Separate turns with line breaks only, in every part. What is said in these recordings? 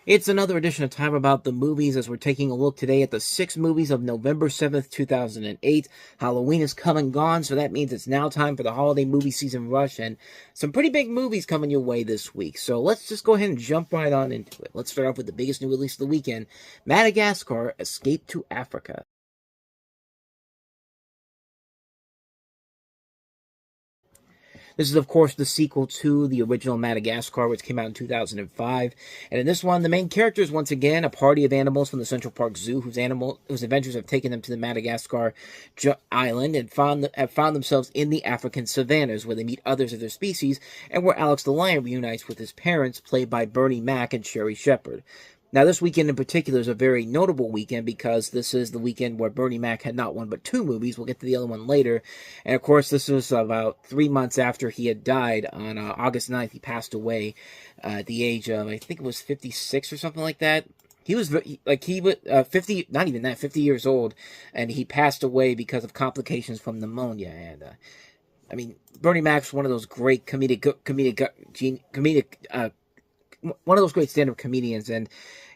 It's another edition of Time About the Movies as we're taking a look today at the 6 movies of November 7th, 2008. Halloween is come and gone, so that means it's now time for the holiday movie season rush, and some pretty big movies coming your way this week. So let's just go ahead and jump right on into it. Let's start off with the biggest new release of the weekend, Madagascar, Escape to Africa. This is, of course, the sequel to the original Madagascar, which came out in 2005. And in this one, the main character is once again a party of animals from the Central Park Zoo, whose adventures have taken them to the Madagascar island and have found themselves in the African savannas, where they meet others of their species, and where Alex the lion reunites with his parents, played by Bernie Mac and Sherry Shepherd. Now, this weekend in particular is a very notable weekend because this is the weekend where Bernie Mac had not one but 2 movies. We'll get to the other one later. And, of course, this was about 3 months after he had died. On August 9th, he passed away at the age of, I think it was 56 or something like that. He was, 50, not even that, 50 years old. And he passed away because of complications from pneumonia. And, I mean, Bernie Mac's one of those great one of those great stand-up comedians, and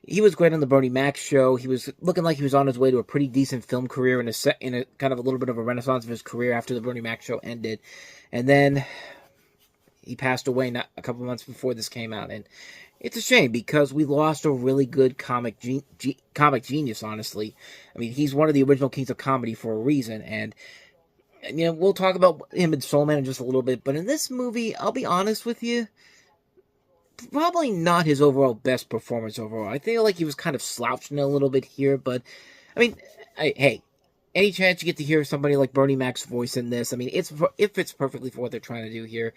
he was great on the Bernie Mac show. He was looking like he was on his way to a pretty decent film career in a kind of a little bit of a renaissance of his career after the Bernie Mac show ended, and then he passed away not a couple months before this came out, and it's a shame because we lost a really good comic genius. Honestly, I mean, he's one of the original kings of comedy for a reason, and you know, we'll talk about him in Soul Man in just a little bit, but in this movie, I'll be honest with you, probably not his overall best performance overall. I feel like he was kind of slouching a little bit here, but, I mean, hey, any chance you get to hear somebody like Bernie Mac's voice in this, I mean, it fits perfectly for what they're trying to do here.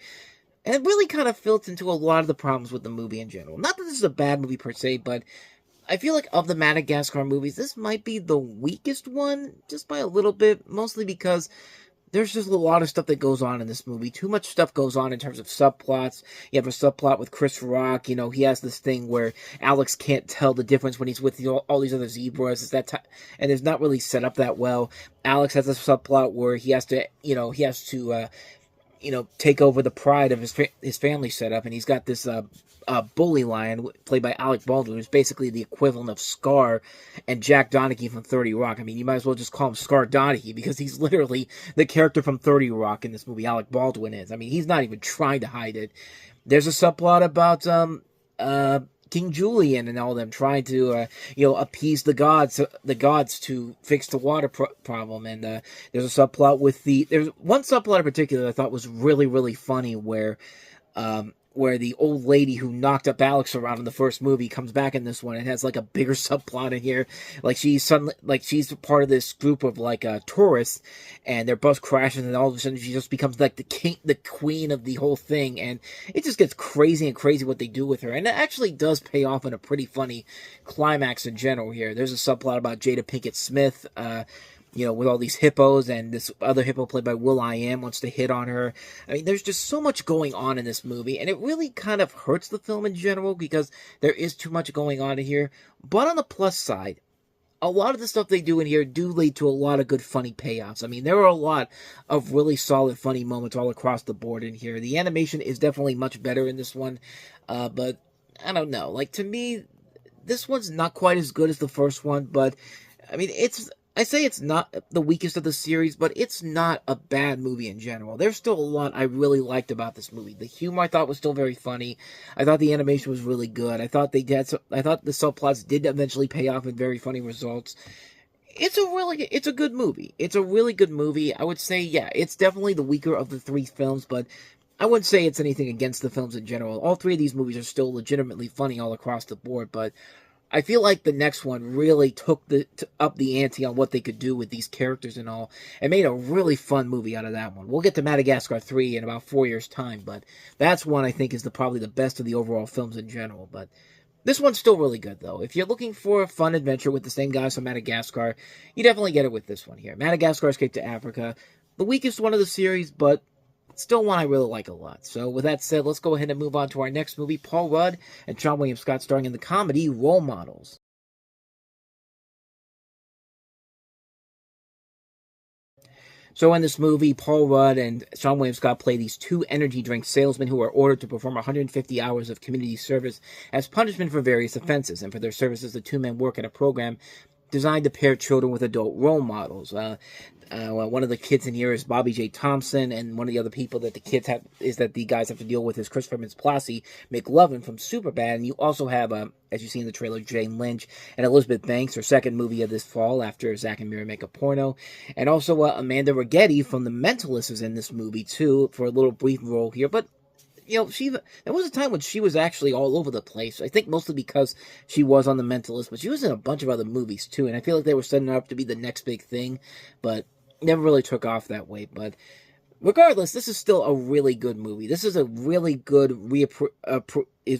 And it really kind of fits into a lot of the problems with the movie in general. Not that this is a bad movie per se, but I feel like of the Madagascar movies, this might be the weakest one, just by a little bit, mostly because there's just a lot of stuff that goes on in this movie. Too much stuff goes on in terms of subplots. You have a subplot with Chris Rock. You know, he has this thing where Alex can't tell the difference when he's with all these other zebras. And it's not really set up that well. Alex has a subplot where he has to take over the pride of his family setup, and he's got this bully lion played by Alec Baldwin, who's basically the equivalent of Scar and Jack Donaghy from 30 Rock. I mean, you might as well just call him Scar Donaghy because he's literally the character from 30 Rock in this movie. Alec Baldwin is. I mean, he's not even trying to hide it. There's a subplot about King Julian and all them trying to appease the gods to fix the water problem. And there's a subplot there's one subplot in particular that I thought was really, really funny where the old lady who knocked up Alex around in the first movie comes back in this one and has like a bigger subplot in here. Like she's part of this group of tourists, and their bus crashes, and all of a sudden she just becomes like the queen of the whole thing, and it just gets crazy what they do with her, and it actually does pay off in a pretty funny climax in general here. There's a subplot about Jada Pinkett Smith, with all these hippos, and this other hippo played by will.i.am wants to hit on her. I mean, there's just so much going on in this movie, and it really kind of hurts the film in general because there is too much going on in here. But on the plus side, a lot of the stuff they do in here do lead to a lot of good funny payoffs. I mean, there are a lot of really solid funny moments all across the board in here. The animation is definitely much better in this one, but I don't know. Like, to me, this one's not quite as good as the first one, but I mean, I say it's not the weakest of the series, but it's not a bad movie in general. There's still a lot I really liked about this movie. The humor I thought was still very funny. I thought the animation was really good. I thought the subplots did eventually pay off in very funny results. It's a good movie. It's a really good movie. I would say, yeah, it's definitely the weaker of the 3 films, but I wouldn't say it's anything against the films in general. All 3 of these movies are still legitimately funny all across the board, but I feel like the next one really took up the ante on what they could do with these characters and all, and made a really fun movie out of that one. We'll get to Madagascar 3 in about 4 years' time, but that's one I think is probably the best of the overall films in general. But this one's still really good, though. If you're looking for a fun adventure with the same guys from Madagascar, you definitely get it with this one here. Madagascar Escape to Africa, the weakest one of the series, but still one I really like a lot. So with that said, let's go ahead and move on to our next movie, Paul Rudd and Seann William Scott starring in the comedy Role Models. So in this movie, Paul Rudd and Sean William Scott play these two energy drink salesmen who are ordered to perform 150 hours of community service as punishment for various offenses. And for their services, the two men work at a program designed to pair children with adult role models. One of the kids in here is Bobby J. Thompson, and one of the other people that the guys have to deal with is Christopher Mintz-Plasse, McLovin from Superbad, and you also have, as you see in the trailer, Jane Lynch and Elizabeth Banks, her second movie of this fall after Zack and Miri Make a Porno, and also Amanda Rigetti from The Mentalist is in this movie too for a little brief role here, but there was a time when she was actually all over the place. I think mostly because she was on The Mentalist, but she was in a bunch of other movies too, and I feel like they were setting her up to be the next big thing, but never really took off that way. But regardless, this is still a really good movie. This is a really good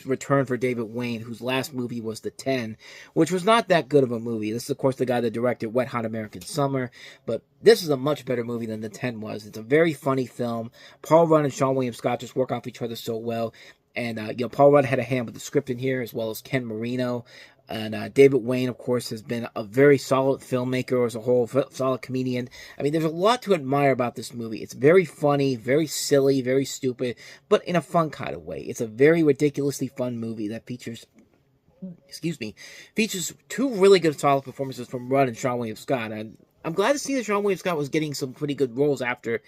return for David Wayne, whose last movie was The 10, which was not that good of a movie. This is, of course, the guy that directed Wet Hot American Summer, but this is a much better movie than The 10 was. It's a very funny film. Paul Rudd and Sean William Scott just work off each other so well, and Paul Rudd had a hand with the script in here, as well as Ken Marino. And David Wayne, of course, has been a very solid filmmaker as a whole, solid comedian. I mean, there's a lot to admire about this movie. It's very funny, very silly, very stupid, but in a fun kind of way. It's a very ridiculously fun movie that features two really good solid performances from Rudd and Sean William Scott. And I'm glad to see that Sean William Scott was getting some pretty good roles after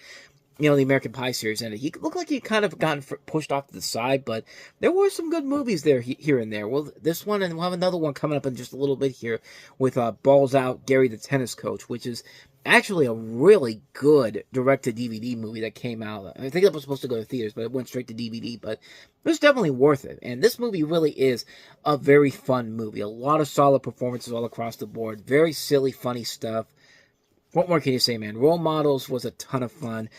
the American Pie series, and he looked like he kind of gotten pushed off to the side, but there were some good movies there here and there. Well, this one, and we'll have another one coming up in just a little bit here with Balls Out, Gary the Tennis Coach, which is actually a really good direct-to-DVD movie that came out. I think that was supposed to go to theaters, but it went straight to DVD, but it was definitely worth it. And this movie really is a very fun movie. A lot of solid performances all across the board. Very silly, funny stuff. What more can you say, man? Role Models was a ton of fun.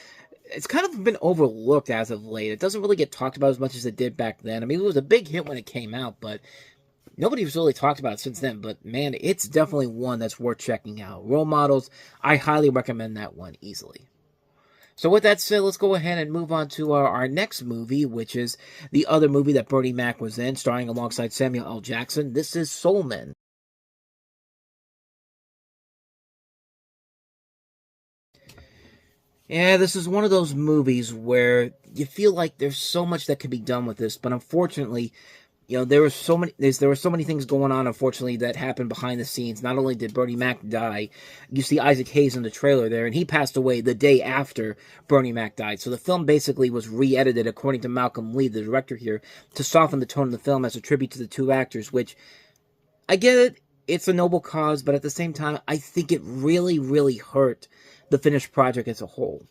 It's kind of been overlooked as of late. It doesn't really get talked about as much as it did back then. I mean, it was a big hit when it came out, but nobody's really talked about it since then. But, man, it's definitely one that's worth checking out. Role Models, I highly recommend that one easily. So with that said, let's go ahead and move on to our next movie, which is the other movie that Bernie Mac was in, starring alongside Samuel L. Jackson. This is Soul Men. Yeah, this is one of those movies where you feel like there's so much that could be done with this, but unfortunately, there were so many things going on, unfortunately, that happened behind the scenes. Not only did Bernie Mac die, you see Isaac Hayes in the trailer there, and he passed away the day after Bernie Mac died. So the film basically was re-edited, according to Malcolm Lee, the director here, to soften the tone of the film as a tribute to the two actors, which, I get it, it's a noble cause, but at the same time, I think it really, really hurt the finished project as a whole.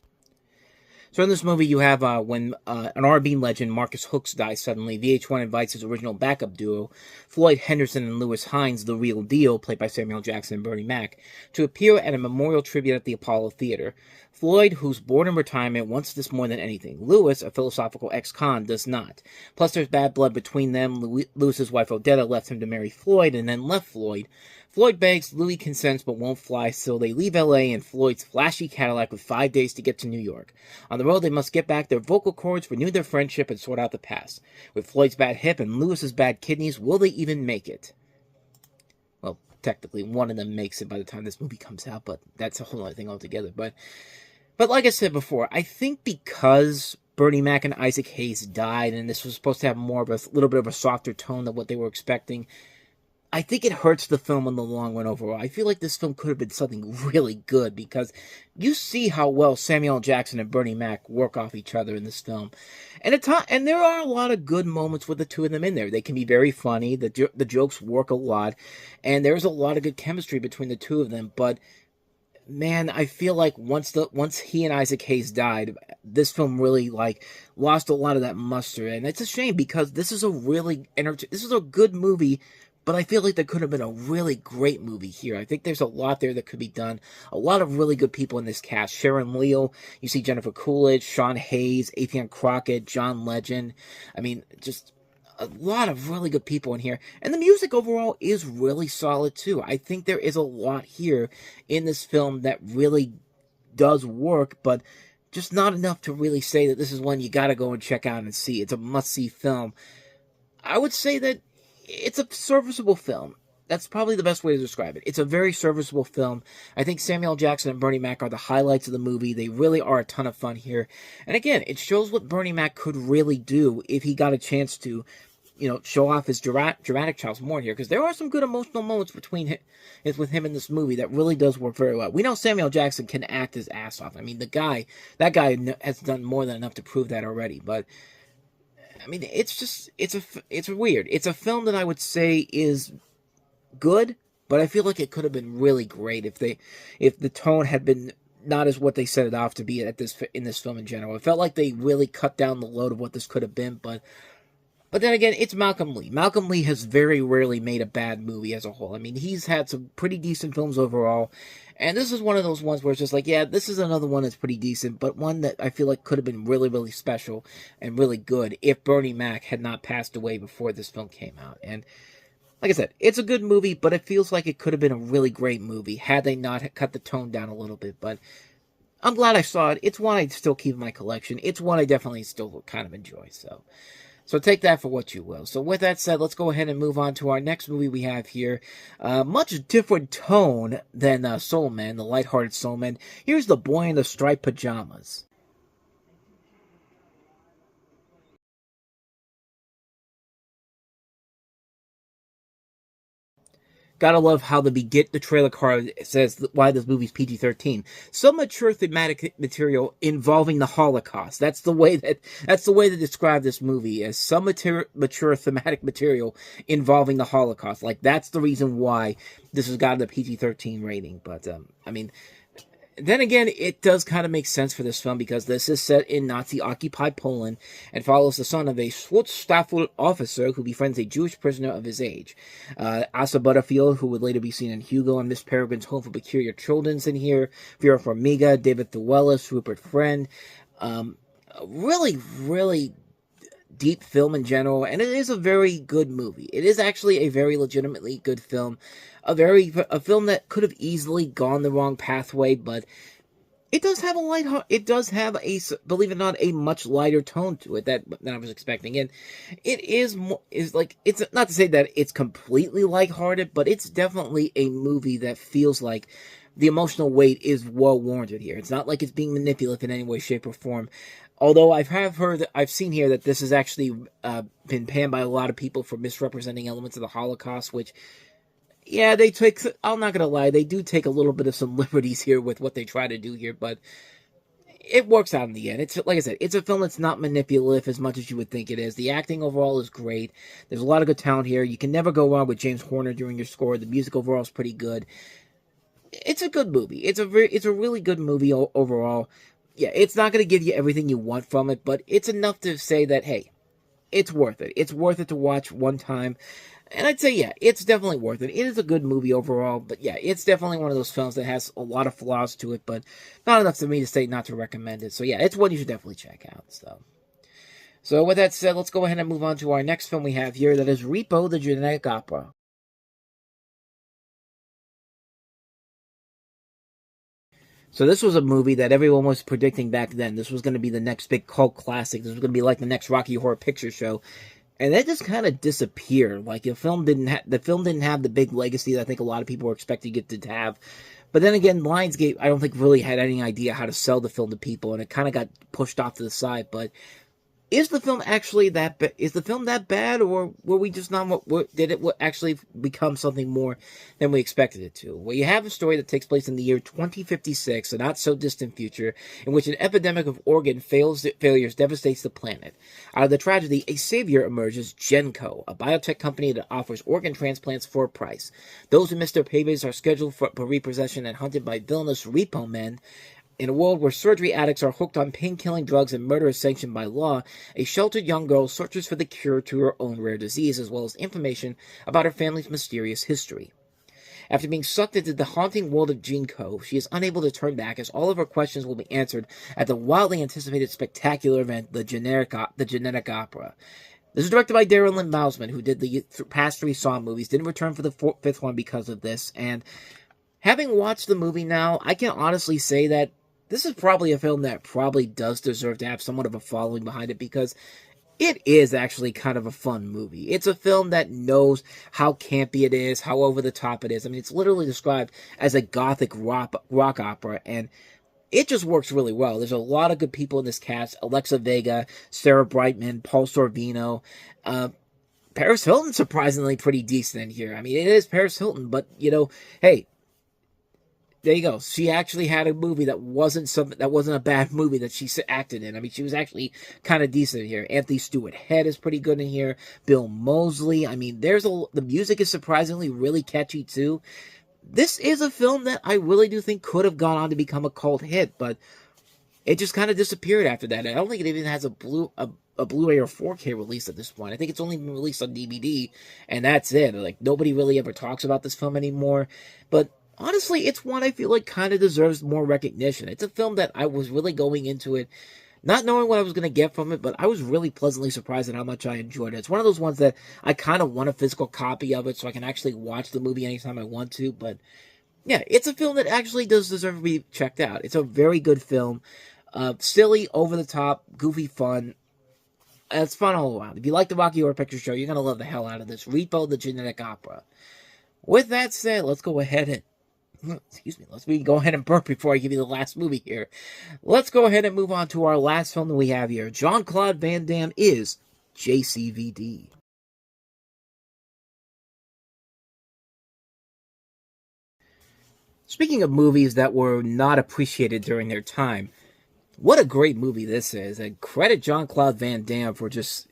So in this movie, you have when an R&B legend, Marcus Hooks, dies suddenly, VH1 invites his original backup duo, Floyd Henderson and Lewis Hines, the real deal, played by Samuel Jackson and Bernie Mac, to appear at a memorial tribute at the Apollo Theater. Floyd, who's bored in retirement, wants this more than anything. Lewis, a philosophical ex-con, does not. Plus, there's bad blood between them. Lewis's wife Odetta left him to marry Floyd and then left Floyd. Floyd begs, Louis consents but won't fly, so they leave L.A. in Floyd's flashy Cadillac with 5 days to get to New York. On the road, they must get back their vocal cords, renew their friendship, and sort out the past. With Floyd's bad hip and Lewis's bad kidneys, will they even make it? Well, technically, one of them makes it by the time this movie comes out, but that's a whole other thing altogether. But like I said before, I think because Bernie Mac and Isaac Hayes died, and this was supposed to have more of a little bit of a softer tone than what they were expecting, I think it hurts the film in the long run overall. I feel like this film could have been something really good because you see how well Samuel L. Jackson and Bernie Mac work off each other in this film. And there are a lot of good moments with the two of them in there. They can be very funny. The jokes work a lot. And there's a lot of good chemistry between the two of them. But, man, I feel like once he and Isaac Hayes died, this film really, lost a lot of that muster. And it's a shame because this is a good movie, but I feel like there could have been a really great movie here. I think there's a lot there that could be done. A lot of really good people in this cast. Sharon Leal, you see Jennifer Coolidge, Sean Hayes, Afian Crockett, John Legend. I mean, just a lot of really good people in here. And the music overall is really solid too. I think there is a lot here in this film that really does work, but just not enough to really say that this is one you gotta go and check out and see. It's a must-see film. I would say that it's a serviceable film. That's probably the best way to describe it. It's a very serviceable film. I think Samuel L. Jackson and Bernie Mac are the highlights of the movie. They really are a ton of fun here. And again, it shows what Bernie Mac could really do if he got a chance to, show off his dramatic chops more here. Because there are some good emotional moments with him in this movie that really does work very well. We know Samuel L. Jackson can act his ass off. I mean, that guy has done more than enough to prove that already. But I mean, it's weird. It's a film that I would say is good, but I feel like it could have been really great if the tone had been not as what they set it off to be in this film in general. It felt like they really cut down the load of what this could have been, but then again, it's Malcolm Lee. Malcolm Lee has very rarely made a bad movie as a whole. I mean, he's had some pretty decent films overall, and this is one of those ones where it's just like, yeah, this is another one that's pretty decent, but one that I feel like could have been really, really special and really good if Bernie Mac had not passed away before this film came out. And like I said, it's a good movie, but it feels like it could have been a really great movie had they not cut the tone down a little bit. But I'm glad I saw it. It's one I still keep in my collection. It's one I definitely still kind of enjoy. So take that for what you will. So with that said, let's go ahead and move on to our next movie we have here. Much different tone than Soul Man, the lighthearted Soul Man. Here's The Boy in the Striped Pajamas. Gotta love how the trailer card says why this movie's PG-13. Some mature thematic material involving the Holocaust. That's the way to describe this movie, as some mature thematic material involving the Holocaust. Like, that's the reason why this has got a PG-13 rating. But I mean, then again, it does kind of make sense for this film because this is set in Nazi-occupied Poland and follows the son of a Schutzstaffel officer who befriends a Jewish prisoner of his age. Asa Butterfield, who would later be seen in Hugo and Miss Peregrine's Home for Peculiar Children's in here, Vera Farmiga, David Thewlis, Rupert Friend. Really, really deep film in general, and it is a very good movie. It is actually a very legitimately good film. A film that could have easily gone the wrong pathway, but it does have believe it or not, a much lighter tone to it than I was expecting. And it's not to say that it's completely lighthearted, but it's definitely a movie that feels like the emotional weight is well warranted here. It's not like it's being manipulative in any way, shape, or form. Although I've seen here that this has actually been panned by a lot of people for misrepresenting elements of the Holocaust, which, yeah, I'm not gonna lie, they do take a little bit of some liberties here with what they try to do here, but it works out in the end. It's, like I said, it's a film that's not manipulative as much as you would think it is. The acting overall is great. There's a lot of good talent here. You can never go wrong with James Horner doing your score. The music overall is pretty good. It's a good movie. It's a really good movie overall. Yeah, it's not going to give you everything you want from it, but it's enough to say that, hey, it's worth it. It's worth it to watch one time. And I'd say, yeah, it's definitely worth it. It is a good movie overall, but yeah, it's definitely one of those films that has a lot of flaws to it, but not enough for me to say not to recommend it. So yeah, it's one you should definitely check out. So with that said, let's go ahead and move on to our next film we have here, that is Repo, the Genetic Opera. So this was a movie that everyone was predicting back then. This was going to be the next big cult classic. This was going to be like the next Rocky Horror Picture Show. And that just kind of disappeared. Like, the film didn't have the big legacy that I think a lot of people were expecting it to have. But then again, Lionsgate, I don't think really had any idea how to sell the film to people, and it kind of got pushed off to the side. But is the film actually is the film that bad, or were we just not, did it actually become something more than we expected it to? Well, you have a story that takes place in the year 2056, a not so distant future, in which an epidemic of organ failures devastates the planet. Out of the tragedy, a savior emerges, Genco, a biotech company that offers organ transplants for a price. Those who miss their payments are scheduled for repossession and hunted by villainous repo men. In a world where surgery addicts are hooked on pain-killing drugs and murder is sanctioned by law, a sheltered young girl searches for the cure to her own rare disease, as well as information about her family's mysterious history. After being sucked into the haunting world of Genco, she is unable to turn back, as all of her questions will be answered at the wildly anticipated spectacular event, the Genetic Opera. This is directed by Darren Lynn Bousman, who did the past 3 Saw movies, didn't return for the 5th one because of this, and having watched the movie now, I can honestly say that this is probably a film that probably does deserve to have somewhat of a following behind it, because It is actually kind of a fun movie. It's a film that knows how campy it is, how over the top it is. I mean, it's literally described as a gothic rock opera, and it just works really well. There's a lot of good people in this cast: Alexa Vega, Sarah Brightman, Paul Sorvino. Paris Hilton, surprisingly pretty decent in here. I mean, it is Paris Hilton, but, hey, there you go. She actually had a movie that wasn't a bad movie that she acted in. I mean, she was actually kind of decent in here. Anthony Stewart Head is pretty good in here. Bill Moseley. I mean, the music is surprisingly really catchy too. This is a film that I really do think could have gone on to become a cult hit, but it just kind of disappeared after that. I don't think it even has a Blu-ray or 4K release at this point. I think it's only been released on DVD, and that's it. Like, nobody really ever talks about this film anymore. But honestly, it's one I feel like kind of deserves more recognition. It's a film that I was really going into it not knowing what I was going to get from it, but I was really pleasantly surprised at how much I enjoyed it. It's one of those ones that I kind of want a physical copy of it so I can actually watch the movie anytime I want to. But yeah, it's a film that actually does deserve to be checked out. It's a very good film. Silly, over the top, goofy fun. It's fun all around. If you like the Rocky Horror Picture Show, you're going to love the hell out of this. Repo the Genetic Opera. With that said, let's go ahead and let's go ahead and burp before I give you the last movie here. Let's go ahead and move on to our last film that we have here. Jean-Claude Van Damme is JCVD. Speaking of movies that were not appreciated during their time, what a great movie this is. And credit Jean-Claude Van Damme for just,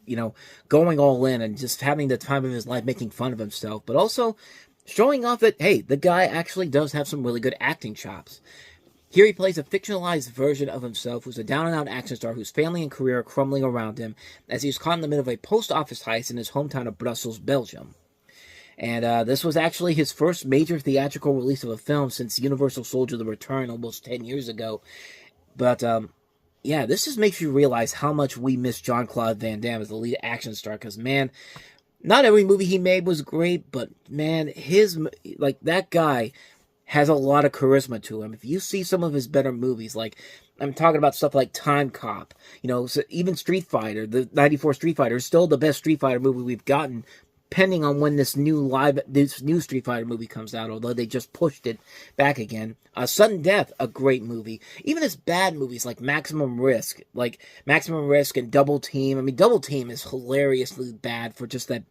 going all in and just having the time of his life making fun of himself, but also showing off that, hey, the guy actually does have some really good acting chops. Here he plays a fictionalized version of himself who's a down-and-out action star whose family and career are crumbling around him as he's caught in the middle of a post-office heist in his hometown of Brussels, Belgium. And this was actually his first major theatrical release of a film since Universal Soldier: The Return almost 10 years ago. But, yeah, this just makes you realize how much we miss Jean-Claude Van Damme as the lead action star, because, man, not every movie he made was great, but, man, that guy has a lot of charisma to him. If you see some of his better movies, like, I'm talking about stuff like Time Cop, so even Street Fighter, the 94 Street Fighter is still the best Street Fighter movie we've gotten, depending on when this new Street Fighter movie comes out, although they just pushed it back again. Sudden Death, a great movie. Even his bad movies like Maximum Risk and Double Team. I mean, Double Team is hilariously bad for just that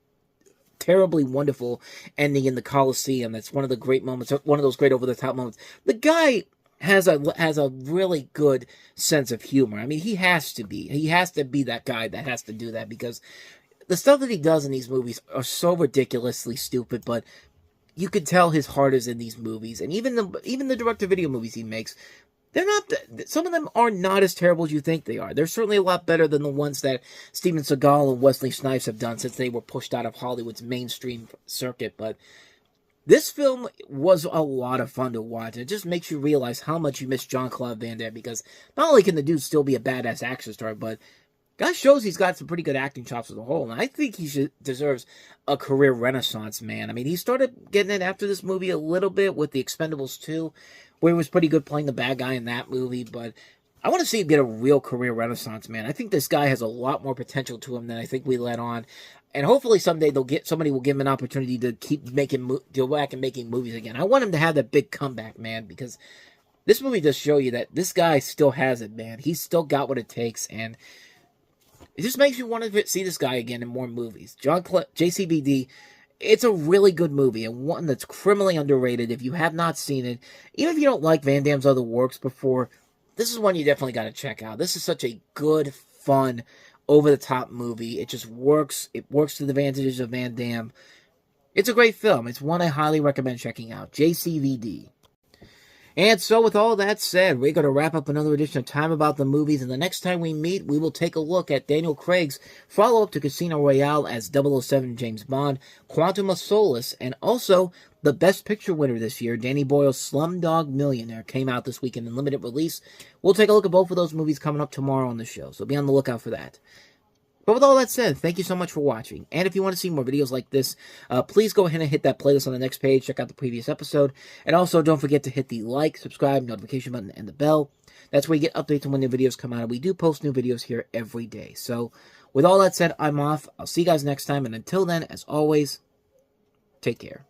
terribly wonderful ending in the Coliseum. That's one of the great moments, one of those great over-the-top moments. The guy has a really good sense of humor. I mean, he has to be that guy that has to do that, because the stuff that he does in these movies are so ridiculously stupid, but you can tell his heart is in these movies. And even the direct-to-video movies he makes, some of them are not as terrible as you think they are. They're certainly a lot better than the ones that Steven Seagal and Wesley Snipes have done since they were pushed out of Hollywood's mainstream circuit. But this film was a lot of fun to watch. It just makes you realize how much you miss Jean-Claude Van Damme, because not only can the dude still be a badass action star, but guy shows he's got some pretty good acting chops as a whole, and I think he deserves a career renaissance, man. I mean, he started getting it after this movie a little bit with The Expendables 2, where he was pretty good playing the bad guy in that movie, but I want to see him get a real career renaissance, man. I think this guy has a lot more potential to him than I think we let on, and hopefully someday somebody will give him an opportunity to go back and making movies again. I want him to have that big comeback, man, because this movie does show you that this guy still has it, man. He's still got what it takes, and it just makes you want to see this guy again in more movies. JCVD, it's a really good movie, and one that's criminally underrated if you have not seen it. Even if you don't like Van Damme's other works before, this is one you definitely got to check out. This is such a good, fun, over-the-top movie. It just works. It works to the advantages of Van Damme. It's a great film. It's one I highly recommend checking out. JCVD. And so with all that said, we're going to wrap up another edition of Time About the Movies, and the next time we meet, we will take a look at Daniel Craig's follow-up to Casino Royale as 007 James Bond, Quantum of Solace, and also the Best Picture winner this year, Danny Boyle's Slumdog Millionaire, came out this weekend in limited release. We'll take a look at both of those movies coming up tomorrow on the show, so be on the lookout for that. But with all that said, thank you so much for watching. And if you want to see more videos like this, please go ahead and hit that playlist on the next page. Check out the previous episode. And also, don't forget to hit the like, subscribe, notification button, and the bell. That's where you get updates on when new videos come out. And we do post new videos here every day. So, With all that said, I'm off. I'll see you guys next time. And until then, as always, take care.